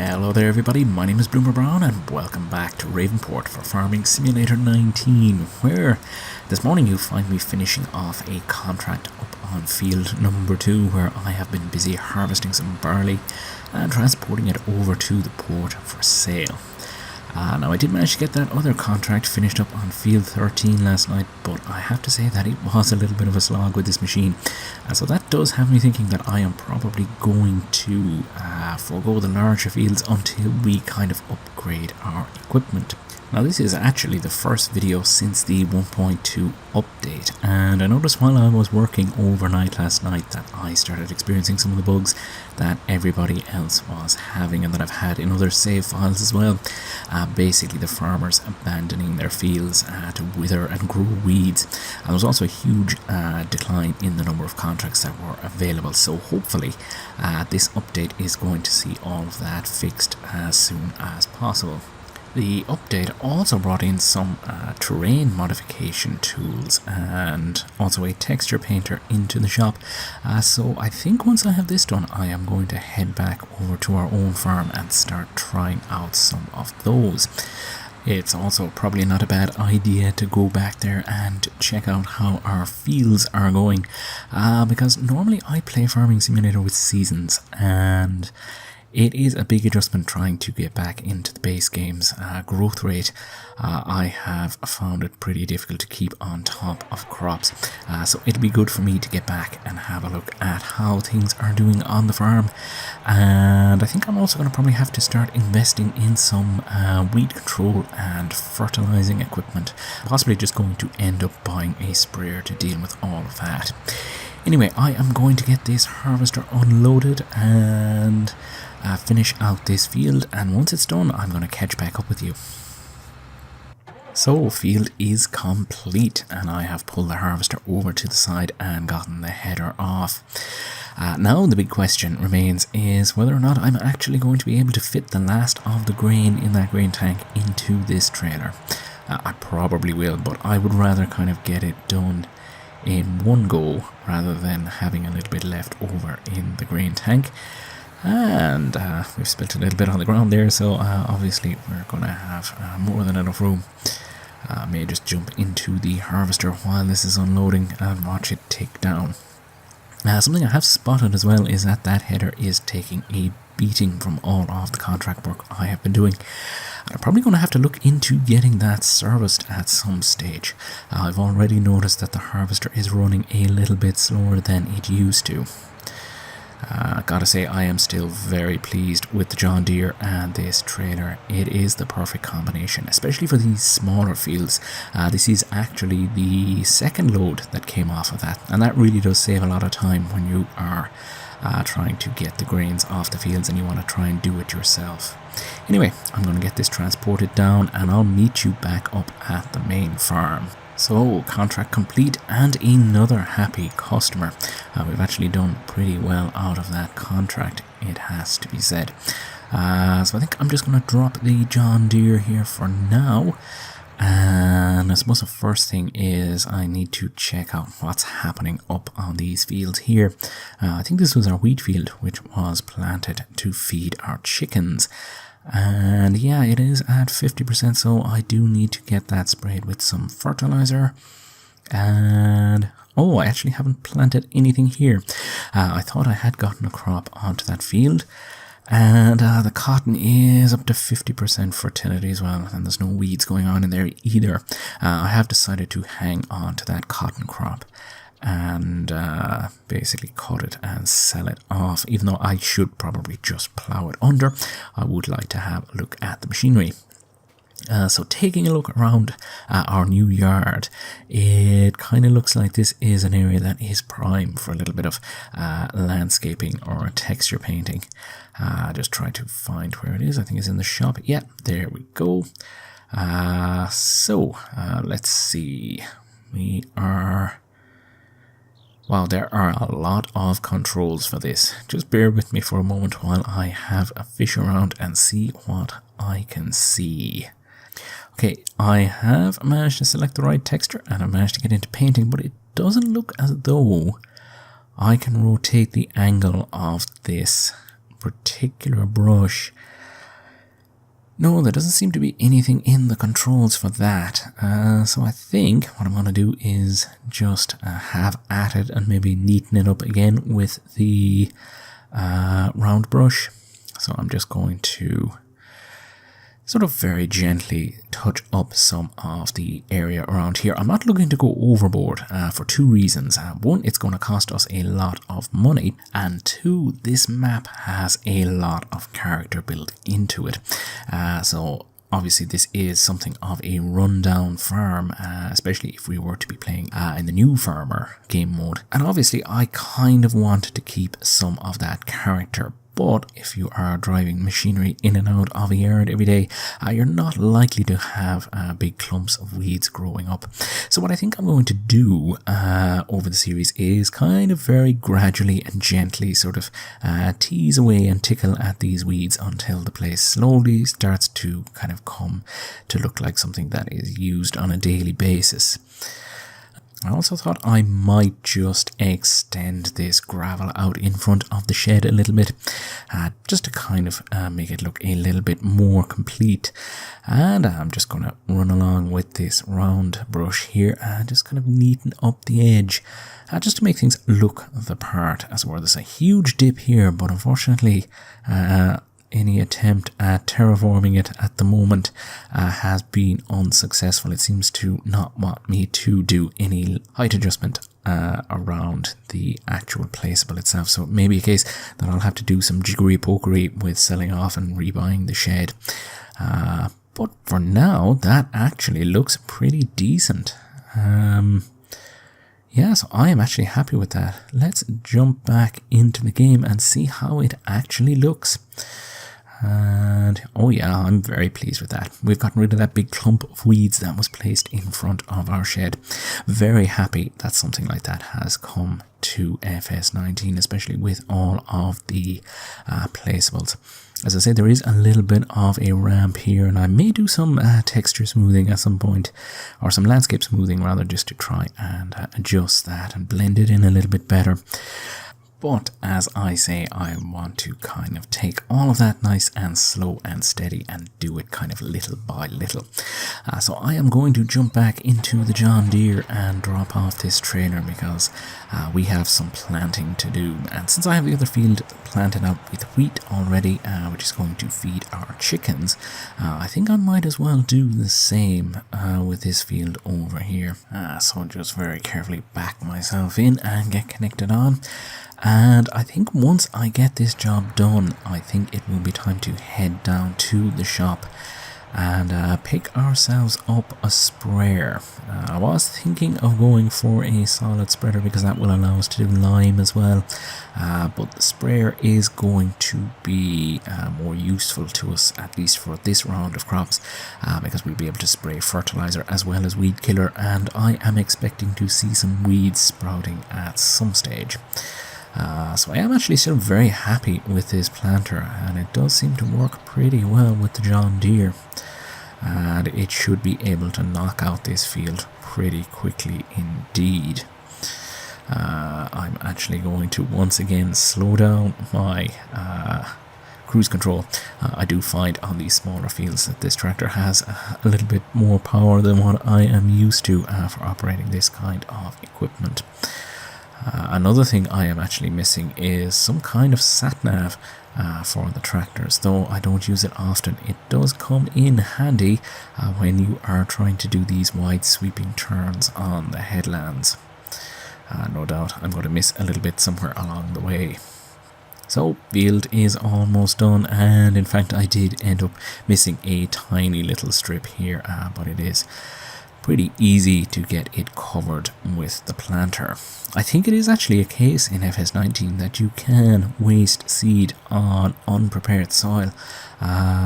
Hello there everybody, my name is Bloomer Brown and welcome back to Ravenport for Farming Simulator 19, where this morning you find me finishing off a contract up on field number 2 where I have been busy harvesting some barley and transporting it over to the port for sale. Now I did manage to get that other contract finished up on field 13 last night, but I have to say that it was a little bit of a slog with this machine. So that does have me thinking that I am probably going to forego the larger fields until we kind of upgrade our equipment. Now this is actually the first video since the 1.2 update, and I noticed while I was working overnight last night that I started experiencing some of the bugs that everybody else was having and that I've had in other save files as well. Basically the farmers abandoning their fields to wither and grow weeds. And there was also a huge decline in the number of contracts that were available, so hopefully this update is going to see all of that fixed as soon as possible. The update also brought in some terrain modification tools and also a texture painter into the shop. So I think once I have this done, I am going to head back over to our own farm and start trying out some of those. It's also probably not a bad idea to go back there and check out how our fields are going, because normally I play Farming Simulator with seasons, and it is a big adjustment trying to get back into the base game's growth rate. I have found it pretty difficult to keep on top of crops, so it'll be good for me to get back and have a look at how things are doing on the farm. And I think I'm also going to probably have to start investing in some weed control and fertilizing equipment. Possibly just going to end up buying a sprayer to deal with all of that. Anyway, I am going to get this harvester unloaded and finish out this field, and once it's done I'm going to catch back up with you. So field is complete and I have pulled the harvester over to the side and gotten the header off. Now the big question remains is whether or not I'm actually going to be able to fit the last of the grain in that grain tank into this trailer. I probably will, but I would rather kind of get it done in one go rather than having a little bit left over in the grain tank. And we've spilt a little bit on the ground there, so obviously we're going to have more than enough room. May just jump into the harvester while this is unloading and watch it take down. Something I have spotted as well is that that header is taking a beating from all of the contract work I have been doing. I'm probably going to have to look into getting that serviced at some stage. I've already noticed that the harvester is running a little bit slower than it used to. Gotta say, I am still very pleased with the John Deere and this trailer. It is the perfect combination, especially for these smaller fields. This is actually the second load that came off of that, and that really does save a lot of time when you are trying to get the grains off the fields and you want to try and do it yourself. Anyway, I'm going to get this transported down and I'll meet you back up at the main farm. So, contract complete and another happy customer. We've actually done pretty well out of that contract, it has to be said. So I think I'm just going to drop the John Deere here for now. And I suppose the first thing is I need to check out what's happening up on these fields here. I think this was our wheat field, which was planted to feed our chickens. And yeah, it is at 50%, so I do need to get that sprayed with some fertilizer. And oh, I actually haven't planted anything here. I thought I had gotten a crop onto that field, and the cotton is up to 50% fertility as well, and there's no weeds going on in there either. I have decided to hang on to that cotton crop and basically cut it and sell it off, even though I should probably just plow it under. I would like to have a look at the machinery. So taking a look around our new yard, it kind of looks like this is an area that is prime for a little bit of landscaping or texture painting. Just try to find where it is. I think it's in the shop. Yeah, there we go. So let's see. Wow, there are a lot of controls for this. Just bear with me for a moment while I have a fish around and see what I can see. Okay, I have managed to select the right texture and I managed to get into painting, but it doesn't look as though I can rotate the angle of this particular brush No, there doesn't seem to be anything in the controls for that. So I think what I'm going to do is just have at it and maybe neaten it up again with the round brush. So I'm just going to sort of very gently touch up some of the area around here. I'm not looking to go overboard for two reasons. One, it's going to cost us a lot of money, and two, this map has a lot of character built into it. So obviously this is something of a rundown farm, especially if we were to be playing in the new farmer game mode. And obviously I kind of wanted to keep some of that character. But if you are driving machinery in and out of a yard every day, you're not likely to have big clumps of weeds growing up. So what I think I'm going to do over the series is kind of very gradually and gently sort of tease away and tickle at these weeds until the place slowly starts to kind of come to look like something that is used on a daily basis. I also thought I might just extend this gravel out in front of the shed a little bit, just to kind of make it look a little bit more complete. And I'm just going to run along with this round brush here and just kind of neaten up the edge, just to make things look the part, as well. There's a huge dip here, but unfortunately any attempt at terraforming it at the moment has been unsuccessful. It seems to not want me to do any height adjustment around the actual placeable itself. So it may be a case that I'll have to do some jiggery pokery with selling off and rebuying the shed. But for now, that actually looks pretty decent. Yeah, so I am actually happy with that. Let's jump back into the game and see how it actually looks. And oh yeah, I'm very pleased with that. We've gotten rid of that big clump of weeds that was placed in front of our shed. Very happy that something like that has come to FS19, especially with all of the placeables. As I said, there is a little bit of a ramp here, and I may do some texture smoothing at some point, or some landscape smoothing rather, just to try and adjust that and blend it in a little bit better. But as I say, I want to kind of take all of that nice and slow and steady and do it kind of little by little. So I am going to jump back into the John Deere and drop off this trailer because we have some planting to do. And since I have the other field planted out with wheat already, which is going to feed our chickens, I think I might as well do the same with this field over here. So just very carefully back myself in and get connected on. And I think once I get this job done, I think it will be time to head down to the shop and pick ourselves up a sprayer. I was thinking of going for a solid spreader because that will allow us to do lime as well, but the sprayer is going to be more useful to us, at least for this round of crops, because we'll be able to spray fertilizer as well as weed killer, and I am expecting to see some weeds sprouting at some stage. So I am actually still very happy with this planter, and it does seem to work pretty well with the John Deere, and it should be able to knock out this field pretty quickly indeed. I'm actually going to once again slow down my cruise control. I do find on these smaller fields that this tractor has a little bit more power than what I am used to for operating this kind of equipment. Another thing I am actually missing is some kind of sat-nav for the tractors, though I don't use it often. It does come in handy when you are trying to do these wide sweeping turns on the headlands. No doubt I'm going to miss a little bit somewhere along the way. So, field is almost done, and in fact I did end up missing a tiny little strip here, but it is pretty easy to get it covered with the planter. I think it is actually a case in FS19 that you can waste seed on unprepared soil,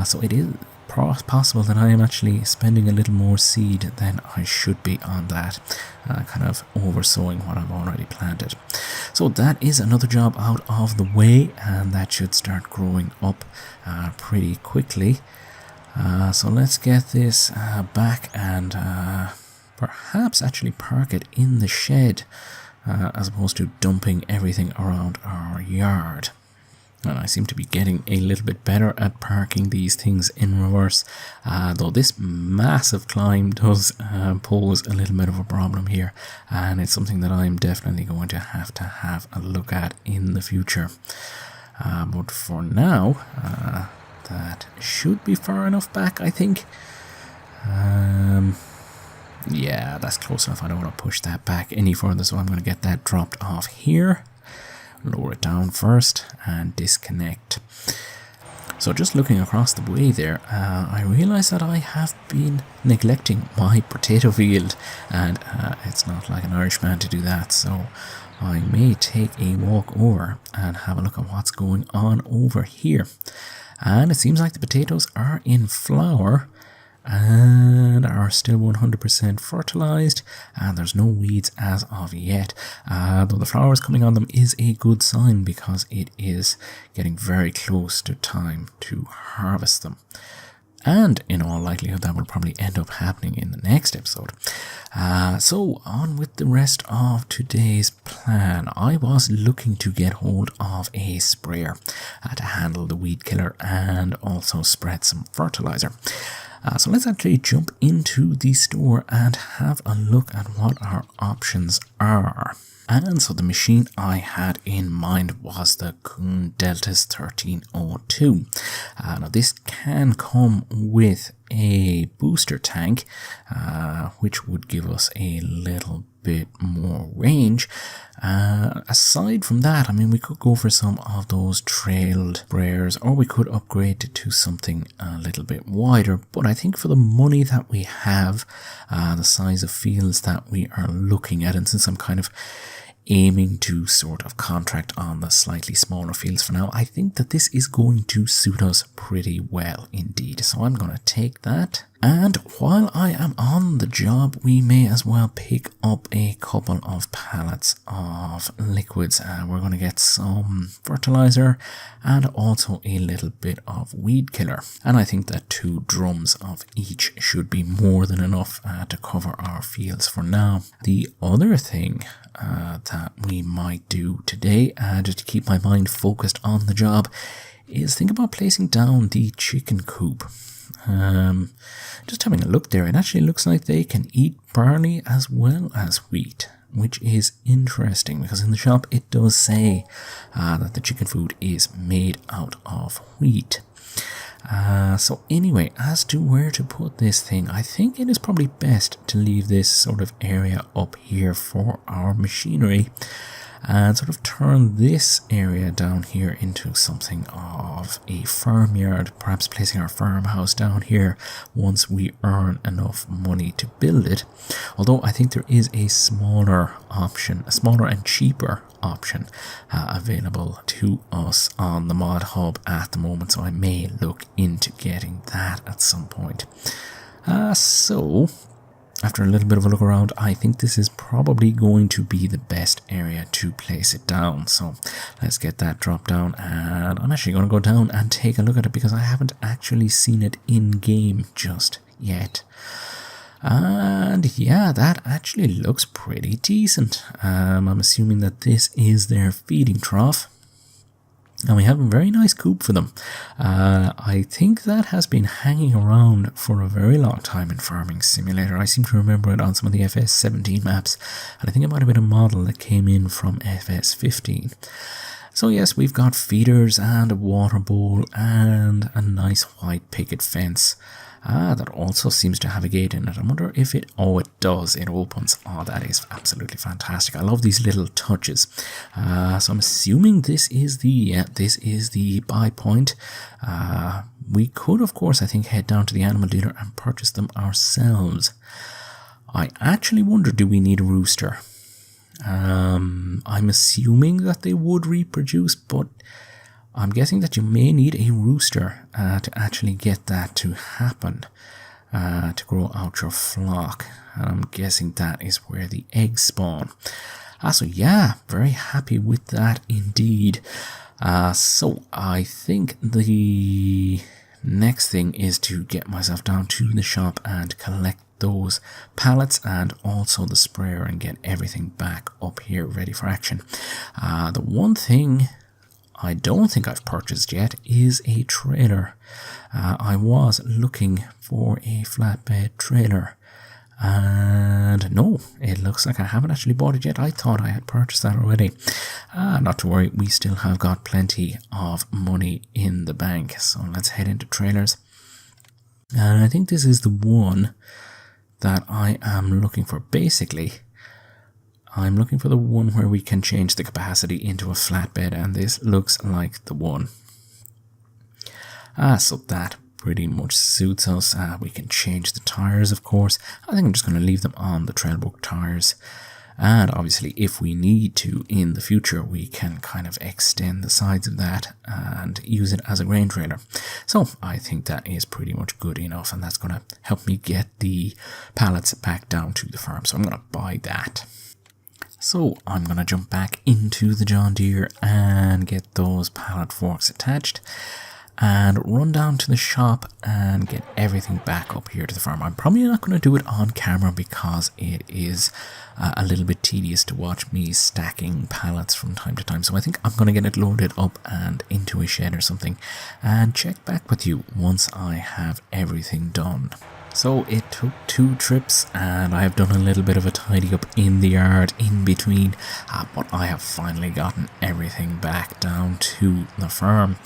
so it is possible that I am actually spending a little more seed than I should be on that, kind of oversowing what I've already planted. So that is another job out of the way, and that should start growing up pretty quickly. So let's get this back and perhaps actually park it in the shed as opposed to dumping everything around our yard. And I seem to be getting a little bit better at parking these things in reverse, though this massive climb does pose a little bit of a problem here, and it's something that I'm definitely going to have a look at in the future. But for now, that should be far enough back, I think. Yeah, that's close enough. I don't want to push that back any further, so I'm going to get that dropped off here. Lower it down first and disconnect. So just looking across the way there, I realise that I have been neglecting my potato field, and it's not like an Irishman to do that, so I may take a walk over and have a look at what's going on over here. And it seems like the potatoes are in flower and are still 100% fertilized, and there's no weeds as of yet, though the flowers coming on them is a good sign because it is getting very close to time to harvest them. And in all likelihood that will probably end up happening in the next episode. So on with the rest of today's plan. I was looking to get hold of a sprayer to handle the weed killer and also spread some fertilizer. So let's actually jump into the store and have a look at what our options are. And so the machine I had in mind was the Kuhn Deltas 1302. Now this can come with a booster tank, which would give us a little bit more range. Aside from that, I mean, we could go for some of those trailed sprayers, or we could upgrade it to something a little bit wider. But I think for the money that we have, the size of fields that we are looking at, and since I'm kind of aiming to sort of contract on the slightly smaller fields for now, I think that this is going to suit us pretty well indeed. So I'm going to take that. And while I am on the job, we may as well pick up a couple of pallets of liquids. We're going to get some fertilizer and also a little bit of weed killer. And I think that 2 drums of each should be more than enough to cover our fields for now. The other thing that we might do today, just to keep my mind focused on the job, is think about placing down the chicken coop. Just having a look there, it actually looks like they can eat barley as well as wheat, which is interesting because in the shop it does say that the chicken food is made out of wheat. So anyway, as to where to put this thing, I think it is probably best to leave this sort of area up here for our machinery and sort of turn this area down here into something of a farmyard, perhaps placing our farmhouse down here once we earn enough money to build it. Although I think there is a smaller option, a smaller and cheaper option available to us on the mod hub at the moment, so I may look into getting that at some point. So after a little bit of a look around, I think this is probably going to be the best area to place it down. So let's get that dropped down, and I'm actually going to go down and take a look at it because I haven't actually seen it in game just yet. And yeah, that actually looks pretty decent. I'm assuming that this is their feeding trough. And we have a very nice coop for them. I think that has been hanging around for a very long time in Farming Simulator. I seem to remember it on some of the FS17 maps, and I think it might have been a model that came in from FS15. So yes, we've got feeders and a water bowl and a nice white picket fence. That also seems to have a gate in it. I wonder if it... Oh, it does. It opens. Oh, that is absolutely fantastic. I love these little touches. So I'm assuming this is the buy point. We could, of course, I think, head down to the animal dealer and purchase them ourselves. I actually wonder, do we need a rooster? I'm assuming that they would reproduce, but I'm guessing that you may need a rooster to actually get that to happen, to grow out your flock. And I'm guessing that is where the eggs spawn. So yeah, very happy with that indeed. So I think the next thing is to get myself down to the shop and collect those pallets and also the sprayer and get everything back up here ready for action. The one thing I don't think I've purchased yet is a trailer. I was looking for a flatbed trailer, and no, it looks like I haven't actually bought it yet. I thought I had purchased that already. Not to worry, we still have got plenty of money in the bank, so let's head into trailers. And I think this is the one that I am looking for. Basically, I'm looking for the one where we can change the capacity into a flatbed, and this looks like the one. So that pretty much suits us. We can change the tires, of course. I think I'm just going to leave them on the Trailbook tires. And obviously, if we need to in the future, we can kind of extend the sides of that and use it as a grain trailer. So I think that is pretty much good enough, and that's going to help me get the pallets back down to the farm. So I'm going to buy that. So I'm going to jump back into the John Deere and get those pallet forks attached and run down to the shop and get everything back up here to the farm. I'm probably not going to do it on camera because it is a little bit tedious to watch me stacking pallets from time to time. So I think I'm going to get it loaded up and into a shed or something and check back with you once I have everything done. So it took 2 trips and I have done a little bit of a tidy up in the yard in between, but I have finally gotten everything back down to the farm.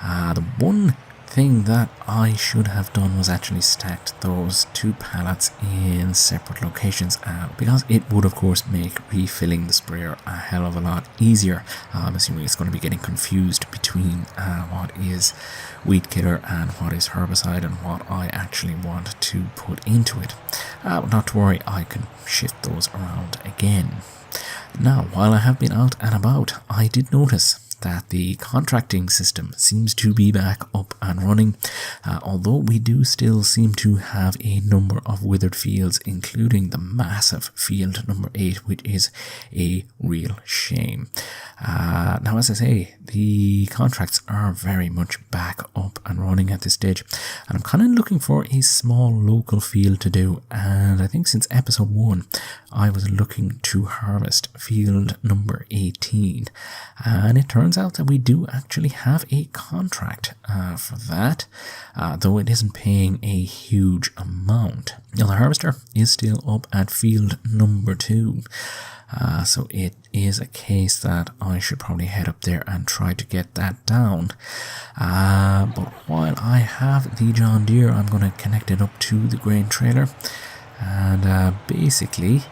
The one thing that I should have done was actually stacked those 2 pallets in separate locations, because it would of course make refilling the sprayer a hell of a lot easier. I'm assuming it's going to be getting confused between what is weed killer and what is herbicide and what I actually want to put into it. Not to worry, I can shift those around again. Now, while I have been out and about, I did notice that the contracting system seems to be back up and running, although we do still seem to have a number of withered fields, including the massive field number 8, which is a real shame. Now, as I say, the contracts are very much back up and running at this stage, and I'm kind of looking for a small local field to do, and I think since episode 1 I was looking to harvest field number 18, and it turns out that we do actually have a contract for that, though it isn't paying a huge amount. Now, the harvester is still up at field number 2, so it is a case that I should probably head up there and try to get that down. But while I have the John Deere, I'm going to connect it up to the grain trailer and basically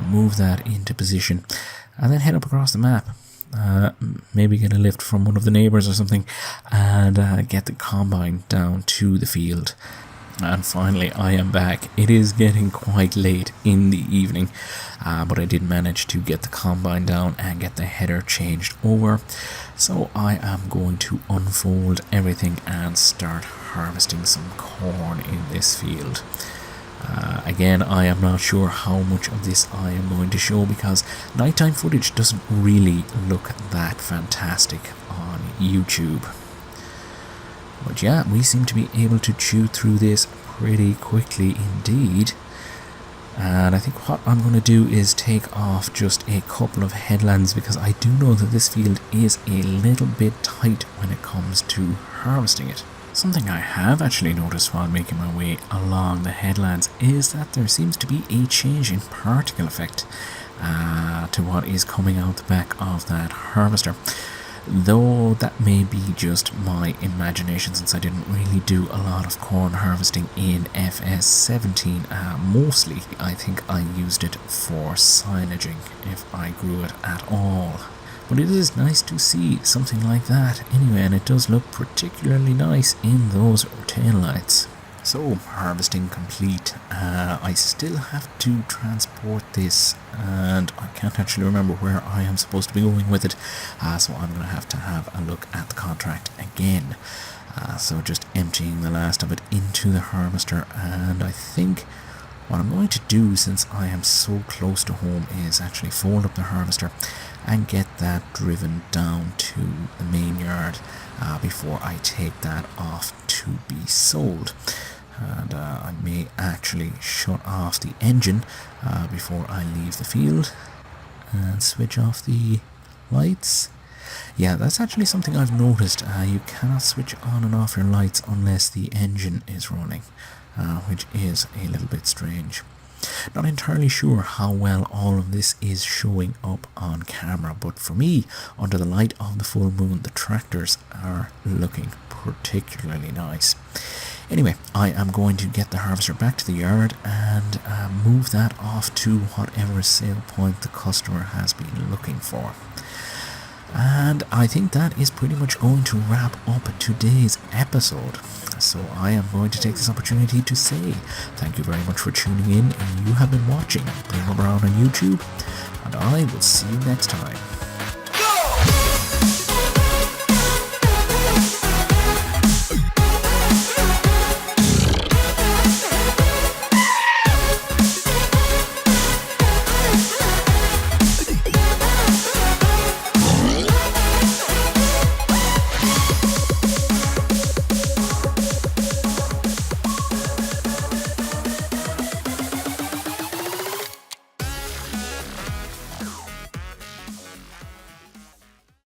move that into position and then head up across the map. Maybe get a lift from one of the neighbours or something and get the combine down to the field. And finally I am back. It is getting quite late in the evening, but I did manage to get the combine down and get the header changed over. So I am going to unfold everything and start harvesting some corn in this field. Again, I am not sure how much of this I am going to show because nighttime footage doesn't really look that fantastic on YouTube. But yeah, we seem to be able to chew through this pretty quickly indeed. And I think what I'm going to do is take off just a couple of headlands because I do know that this field is a little bit tight when it comes to harvesting it. Something I have actually noticed while making my way along the headlands is that there seems to be a change in particle effect to what is coming out the back of that harvester. Though that may be just my imagination since I didn't really do a lot of corn harvesting in FS17. Mostly I think I used it for silaging if I grew it at all. But it is nice to see something like that anyway, and it does look particularly nice in those tail lights. So, harvesting complete. I still have to transport this, and I can't actually remember where I am supposed to be going with it, so I'm going to have a look at the contract again. So just emptying the last of it into the harvester, and I think what I'm going to do, since I am so close to home, is actually fold up the harvester and get that driven down to the main yard before I take that off to be sold. And I may actually shut off the engine before I leave the field and switch off the lights. Yeah, that's actually something I've noticed. You cannot switch on and off your lights unless the engine is running, which is a little bit strange. Not entirely sure how well all of this is showing up on camera, but for me, under the light of the full moon, the tractors are looking particularly nice. Anyway, I am going to get the harvester back to the yard and move that off to whatever sale point the customer has been looking for. And I think that is pretty much going to wrap up today's episode. So I am going to take this opportunity to say thank you very much for tuning in. You have been watching Bring Brown on YouTube, and I will see you next time.